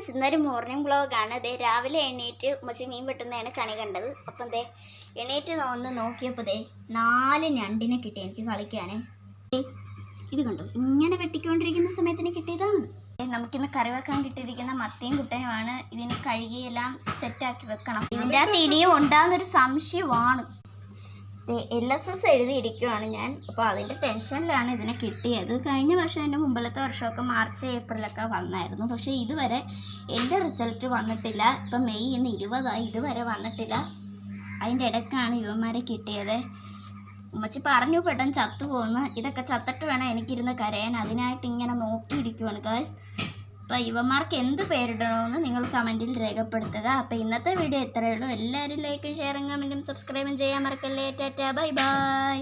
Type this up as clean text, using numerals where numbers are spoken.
Guys, ഇന്നൊരു morning വ്ളോഗാണ്. അതേ രാവിലെ എണീറ്റ് ഉമ്മച്ചി മീൻ വെട്ടുന്നതാണ് കണി കണ്ടത്. അപ്പം ദേ എണീറ്റ് ഒന്ന് നോക്കിയപ്പോൾ ദേ 4 ഞണ്ടിനെ കിട്ടി എനിക്ക് കളിക്കാനേ. ഇത് കണ്ടു, ഇങ്ങനെ വെട്ടിക്കൊണ്ടിരിക്കുന്ന സമയത്തിന് കിട്ടിയതാണ്. നമുക്കിന്ന് കറി വെക്കാൻ കിട്ടിയിരിക്കുന്ന മത്തിയും കുട്ടനുമാണ്. ഇതിന് കഴുകിയെല്ലാം സെറ്റാക്കി വെക്കണം. ഇതിൻ്റെ അകത്ത് ഇനിയും ഉണ്ടാകുന്നൊരു സംശയമാണ്. LSS എഴുതിയിരിക്കുവാണ് ഞാൻ. അപ്പോൾ അതിൻ്റെ ടെൻഷനിലാണ് ഇതിനെ കിട്ടിയത്. കഴിഞ്ഞ വർഷം എൻ്റെ മുമ്പിലത്തെ വർഷമൊക്കെ മാർച്ച് ഏപ്രിലൊക്കെ വന്നായിരുന്നു. പക്ഷേ ഇതുവരെ എൻ്റെ റിസൾട്ട് വന്നിട്ടില്ല. ഇപ്പം മെയ് ഇന്ന് 20 ഇതുവരെ വന്നിട്ടില്ല. അതിൻ്റെ ഇടയ്ക്കാണ് ഇവന്മാരെ കിട്ടിയത്. ഉമ്മച്ചി പറഞ്ഞു പെട്ടെന്ന് ചത്തുപോകുന്നു. ഇതൊക്കെ ചത്തിട്ട് വേണം എനിക്കിരുന്ന് കരയാൻ. അതിനായിട്ട് ഇങ്ങനെ നോക്കിയിരിക്കുവാണ് ഗൈസ്. അപ്പോൾ ഇവന്മാർക്ക് എന്ത് പേരിടണമെന്ന് നിങ്ങൾ കമൻറ്റിൽ രേഖപ്പെടുത്തുക. അപ്പോൾ ഇന്നത്തെ വീഡിയോ ഇത്രയേ ഉള്ളൂ. എല്ലാവരും ലൈക്കും ഷെയറും കമൻറ്റും സബ്സ്ക്രൈബും ചെയ്യാൻ മറക്കല്ലേ. Tata, bye bye.